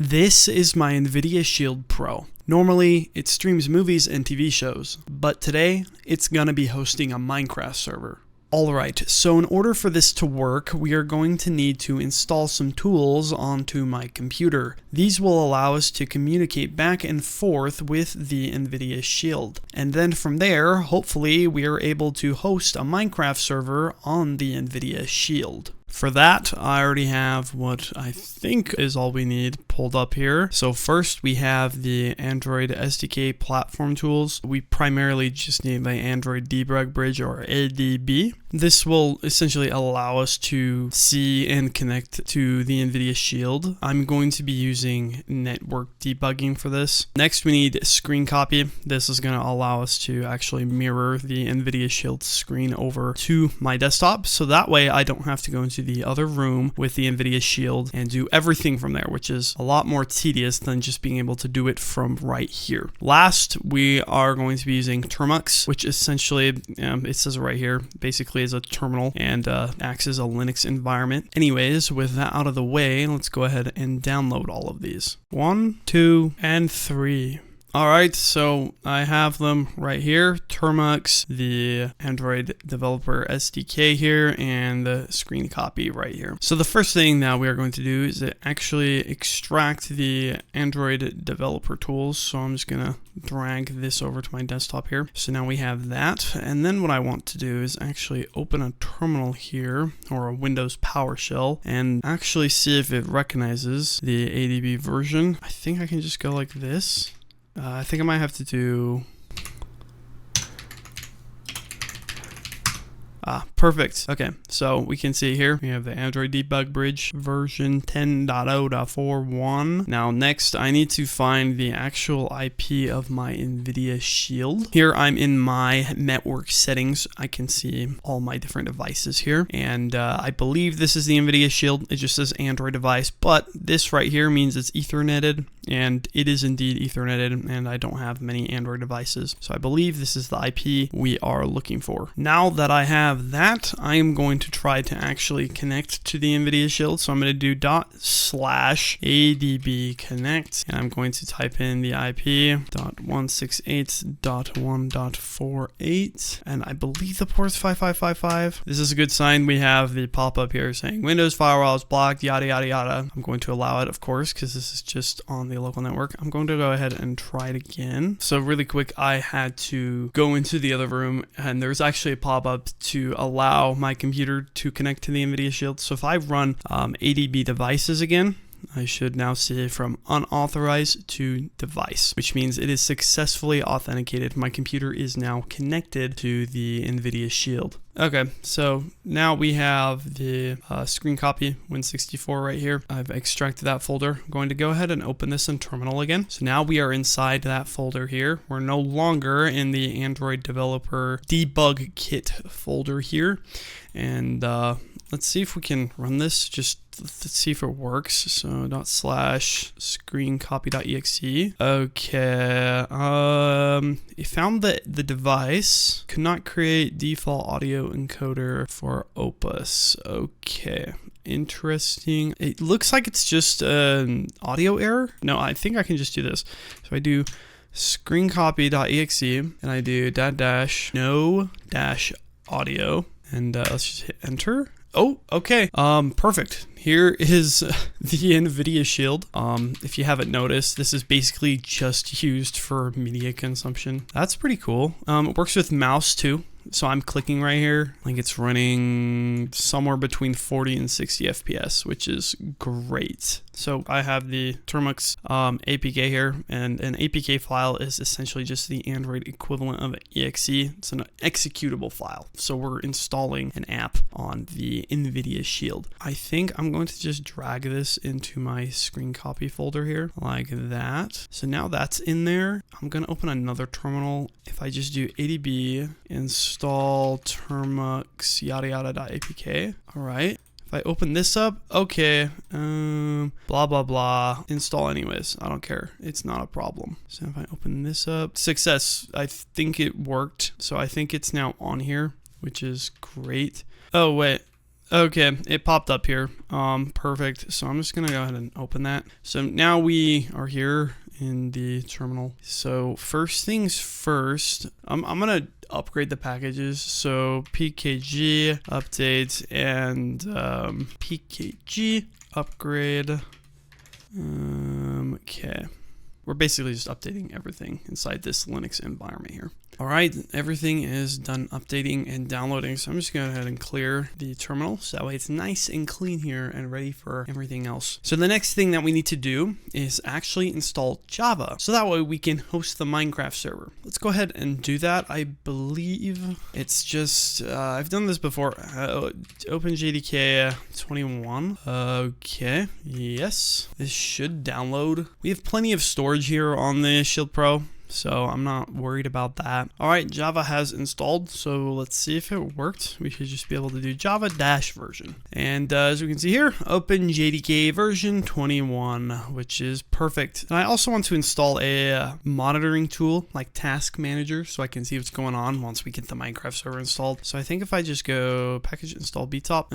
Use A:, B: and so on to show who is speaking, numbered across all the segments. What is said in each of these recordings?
A: This is my NVIDIA Shield Pro. Normally, it streams movies and TV shows, but today, it's gonna be hosting a Minecraft server. Alright, so in order for this to work, we are going to need to install some tools onto my computer. These will allow us to communicate back and forth with the NVIDIA Shield. And then from there, hopefully, we are able to host a Minecraft server on the NVIDIA Shield. For that, I already have what I think is all we need pulled up here. So first we have the Android SDK platform tools. We primarily just need the Android Debug Bridge or ADB. This will essentially allow us to see and connect to the NVIDIA Shield. I'm going to be using network debugging for this. Next we need screen copy. This is going to allow us to actually mirror the NVIDIA Shield screen over to my desktop. So that way I don't have to go into the other room with the NVIDIA Shield and do everything from there, which is a lot more tedious than just being able to do it from right here. Last, we are going to be using Termux, which essentially, it says it right here, basically is a terminal and acts as a Linux environment. Anyways, with that out of the way, let's go ahead and download all of these. 1, 2, and 3. Alright, so I have them right here, Termux, the Android Developer SDK here, and the screen copy right here. So the first thing that we are going to do is actually extract the Android Developer tools. So I'm just going to drag this over to my desktop here. So now we have that, and then what I want to do is actually open a terminal here, or a Windows PowerShell, and actually see if it recognizes the ADB version. I think I can just go like this. I think I might have to do... perfect. Okay, so we can see here, we have the Android Debug Bridge version 10.0.41. Now next, I need to find the actual IP of my NVIDIA Shield. Here I'm in my network settings. I can see all my different devices here. And I believe this is the NVIDIA Shield. It just says Android device, but this right here means it's Etherneted. And it is indeed Etherneted, and I don't have many Android devices. So I believe this is the IP we are looking for. Now that I have that, I am going to try to actually connect to the NVIDIA Shield. So I'm going to do ./ADB connect, and I'm going to type in the IP .168.1.48, and I believe the port is 5555. This is a good sign. We have the pop-up here saying Windows firewall is blocked, yada yada yada. I'm going to allow it, of course, because this is just on the local network. I'm going to go ahead and try it again. So really quick, I had to go into the other room, and there's actually a pop-up to allow my computer to connect to the NVIDIA Shield. So if I run ADB devices again, I should now see it from unauthorized to device, which means it is successfully authenticated. My computer is now connected to the NVIDIA Shield. Okay, so now we have the screen copy Win64 right here. I've extracted that folder. I'm going to go ahead and open this in terminal again. So now we are inside that folder here. We're no longer in the Android Developer Debug Kit folder here. And let's see if we can run this. Just let's see if it works. So ./screencopy.exe. Okay. It found that the device could not create default audio encoder for Opus. Okay. Interesting. It looks like it's just an audio error. No, I think I can just do this. So I do screencopy.exe and I do --no-audio, and let's just hit enter. Oh, okay. Perfect. Here is the NVIDIA Shield. If you haven't noticed, this is basically just used for media consumption. That's pretty cool. It works with mouse too. So I'm clicking right here, like it's running somewhere between 40 and 60 FPS, which is great. So I have the Termux APK here, and an APK file is essentially just the Android equivalent of exe. It's an executable file. So we're installing an app on the NVIDIA Shield. I think I'm going to just drag this into my screen copy folder here, like that. So now that's in there. I'm going to open another terminal. If I just do ADB install termux yada yada.apk. All right. If I open this up, okay, blah, blah, blah, install anyways. I don't care. It's not a problem. So if I open this up, success, I think it worked. So I think it's now on here, which is great. Oh, wait. Okay, it popped up here. Perfect. So I'm just gonna go ahead and open that. So now we are here in the terminal. So first things first, I'm gonna upgrade the packages. So pkg update and pkg upgrade. Okay. We're basically just updating everything inside this Linux environment here. All right, everything is done updating and downloading. So I'm just going to go ahead and clear the terminal. So that way it's nice and clean here and ready for everything else. So the next thing that we need to do is actually install Java. So that way we can host the Minecraft server. Let's go ahead and do that. I believe it's just, I've done this before. OpenJDK 21. Okay, yes, this should download. We have plenty of storage here on the Shield Pro, so I'm not worried about that. All right, Java has installed, so let's see if it worked. We should just be able to do Java dash version. And as we can see here, OpenJDK version 21, which is perfect. And I also want to install a monitoring tool like Task Manager so I can see what's going on once we get the Minecraft server installed. So I think if I just go package install btop,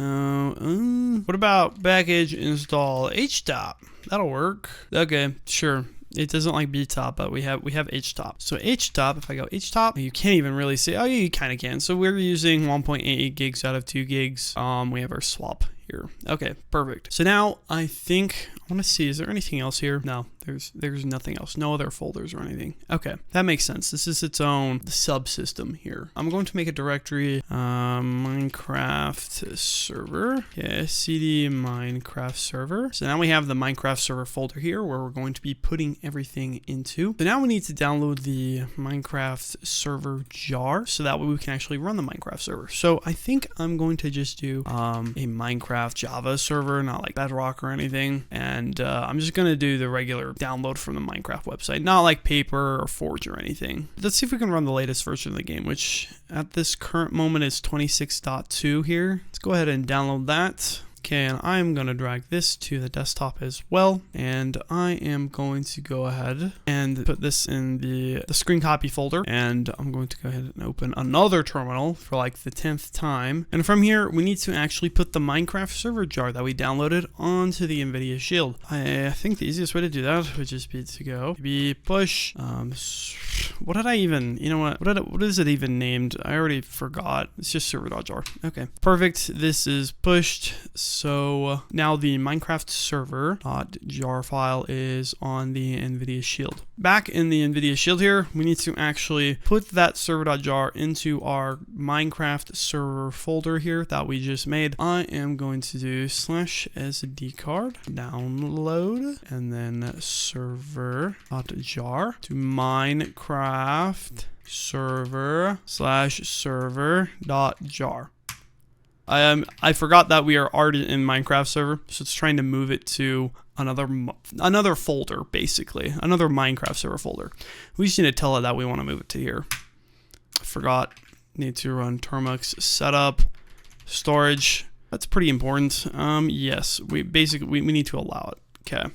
A: what about package install htop? That'll work. Okay, sure. It doesn't like btop, but we have htop. So htop, if I go htop, you can't even really say, oh yeah, you kind of can. So we're using 1.88 gigs out of 2 gigs. We have our swap here. Okay, perfect. So now I think I want to see, is there anything else here? No, there's nothing else. No other folders or anything. Okay, that makes sense. This is its own subsystem here. I'm going to make a directory, Minecraft server. Yeah, cd Minecraft server. So now we have the Minecraft server folder here where we're going to be putting everything into. So now we need to download the Minecraft server jar so that way we can actually run the Minecraft server. So I think I'm going to just do a Minecraft Java server, not like Bedrock or anything. And I'm just going to do the regular download from the Minecraft website, not like Paper or Forge or anything. Let's see if we can run the latest version of the game, which at this current moment is 26.2 here. Let's go ahead and download that. Okay, and I'm going to drag this to the desktop as well. And I am going to go ahead and put this in the screen copy folder. And I'm going to go ahead and open another terminal for like the 10th time. And from here, we need to actually put the Minecraft server jar that we downloaded onto the NVIDIA Shield. I think the easiest way to do that would just be to go maybe push. What did I even, you know what is it even named? I already forgot. It's just server.jar. Okay, perfect. This is pushed. So now the Minecraft server.jar file is on the NVIDIA Shield. Back in the NVIDIA Shield here, we need to actually put that server.jar into our Minecraft server folder here that we just made. I am going to do /sdcard download and then server.jar to Minecraft server/server.jar. I forgot that we are already in Minecraft server, so it's trying to move it to another folder, basically, another Minecraft server folder. We just need to tell it that we want to move it to here. I forgot. Need to run termux setup storage. That's pretty important. Yes, we need to allow it. Okay.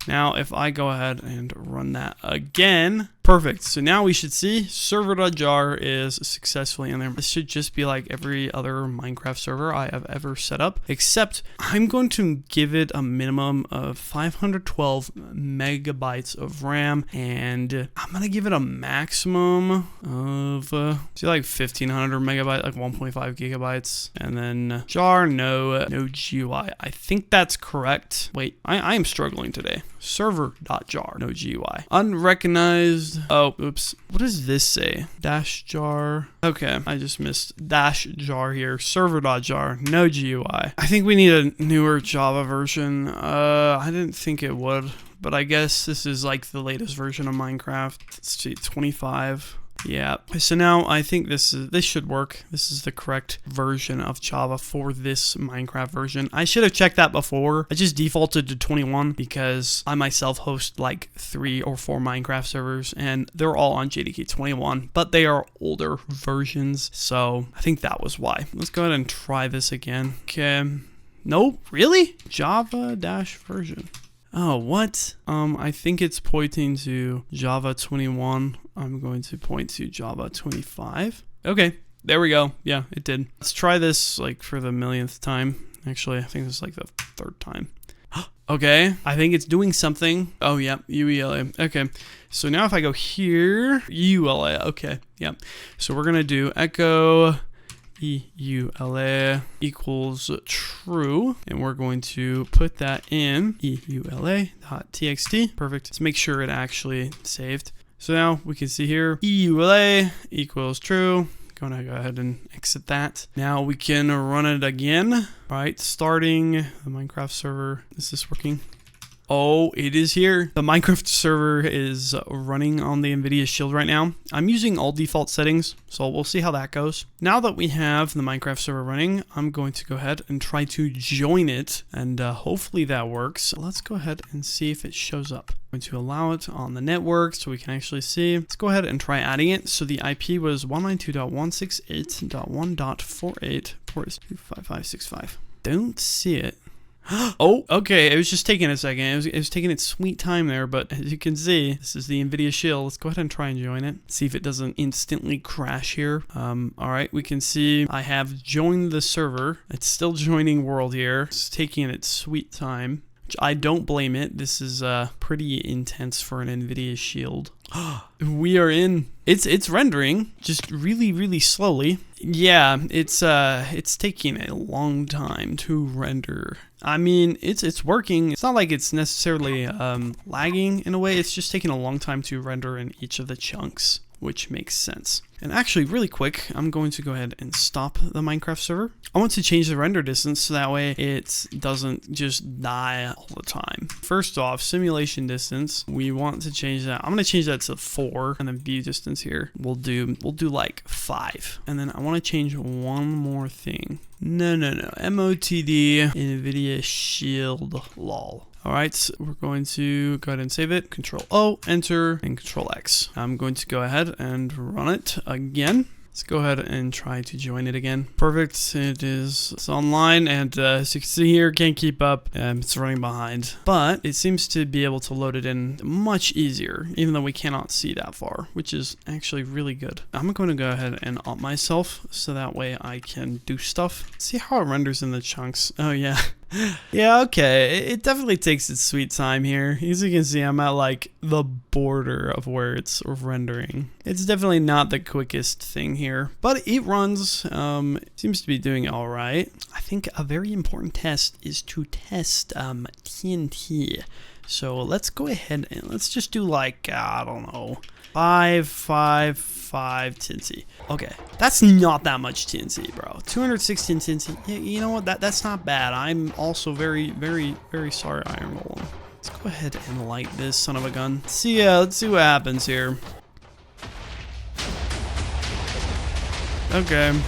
A: Now, if I go ahead and run that again, perfect. So now we should see server.jar is successfully in there. This should just be like every other Minecraft server I have ever set up, except I'm going to give it a minimum of 512 megabytes of RAM, and I'm going to give it a maximum of, like 1500 megabytes, like 1.5 gigabytes, and then jar, no GUI. I think that's correct. Wait, I am struggling today. Server.jar, no GUI. Unrecognized. Oh, oops. What does this say? Dash jar. Okay, I just missed dash jar here. Server.jar, no GUI. I think we need a newer Java version. I didn't think it would, but I guess this is like the latest version of Minecraft. Let's see, 25. Yeah, so now I think this should work. This is the correct version of Java for this Minecraft version. I should have checked that before. I just defaulted to 21 because I myself host like 3 or 4 Minecraft servers and they're all on JDK 21, but they are older versions. So I think that was why. Let's go ahead and try this again. Okay. Nope, really? Java-version. Oh, what? I think it's pointing to Java 21. I'm going to point to Java 25. Okay, There we go. Yeah, it did. Let's try this like for the millionth time. Actually, I think this is like the third time. Okay, I think it's doing something. Oh, yeah, UELA. Okay, so now if I go here, ULA. Okay, yeah. So we're going to do echo EULA equals true, and we're going to put that in EULA.txt. Perfect. Let's make sure it actually saved. So now we can see here, EULA equals true. Gonna go ahead and exit that. Now we can run it again. Right, starting the Minecraft server. Is this working? Oh, it is here. The Minecraft server is running on the NVIDIA Shield right now. I'm using all default settings, so we'll see how that goes. Now that we have the Minecraft server running, I'm going to go ahead and try to join it, and hopefully that works. Let's go ahead and see if it shows up. I'm going to allow it on the network so we can actually see. Let's go ahead and try adding it. So the IP was 192.168.1.48, port is 25565. Don't see it. Oh, okay. It was just taking a second. It was taking its sweet time there, but as you can see, this is the NVIDIA Shield. Let's go ahead and try and join it. See if it doesn't instantly crash here. All right, we can see I have joined the server. It's still joining world here. It's taking its sweet time, which I don't blame it. This is pretty intense for an NVIDIA Shield. We are in. It's rendering just really slowly. Yeah, it's taking a long time to render. I mean, it's working. It's not like it's necessarily lagging in a way. It's just taking a long time to render in each of the chunks, which makes sense. And actually, really quick, I'm going to go ahead and stop the Minecraft server. I want to change the render distance so that way it doesn't just die all the time. First off, simulation distance, we want to change that. I'm going to change that to 4, and then view distance here. We'll do like 5. And then I want to change one more thing. No. MOTD NVIDIA Shield lol. All right, so we're going to go ahead and save it. Control O, enter, and Control X. I'm going to go ahead and run it again. Let's go ahead and try to join it again. Perfect. It's online, and as you can see here, can't keep up. It's running behind, but it seems to be able to load it in much easier, even though we cannot see that far, which is actually really good. I'm going to go ahead and op myself so that way I can do stuff. See how it renders in the chunks. Oh yeah. Yeah, okay. It definitely takes its sweet time here. As you can see, I'm at like the border of where it's rendering. It's definitely not the quickest thing here, but it runs. It seems to be doing all right. I think a very important test is to test TNT. So let's go ahead and let's just do like, I don't know, 5 TNT. Okay, that's not that much TNT, bro. 216 TNT. Yeah, you know what? That's not bad. I'm also very sorry, Iron Golem. Let's go ahead and light this son of a gun. Let's see what happens here. Okay.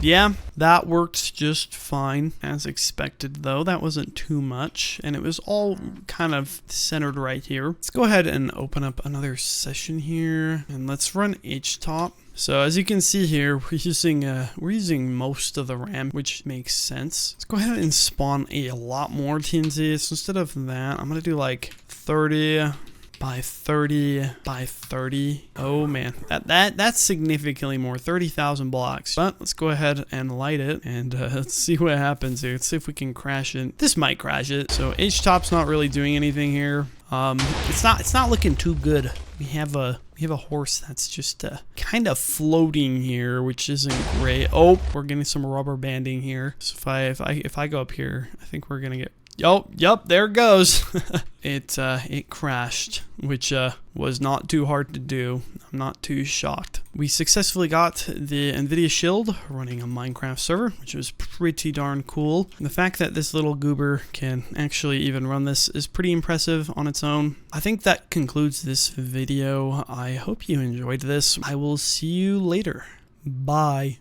A: Yeah, that worked just fine as expected though. That wasn't too much, and it was all kind of centered right here. Let's go ahead and open up another session here, and let's run HTOP. So as you can see here, we're using most of the RAM, which makes sense. Let's go ahead and spawn a lot more TNT. So instead of that, I'm gonna do like 30 by 30 by 30. Oh man, that's significantly more, 30,000 blocks. But let's go ahead and light it, and let's see what happens here. Let's see if we can crash it. This might crash it. So HTOP's not really doing anything here. It's not looking too good. We have a horse that's just kind of floating here, which isn't great. Oh, we're getting some rubber banding here. So if I go up here, I think we're gonna get. Oh, yep, there it goes. It crashed, which was not too hard to do. I'm not too shocked. We successfully got the NVIDIA Shield running a Minecraft server, which was pretty darn cool. And the fact that this little goober can actually even run this is pretty impressive on its own. I think that concludes this video. I hope you enjoyed this. I will see you later. Bye.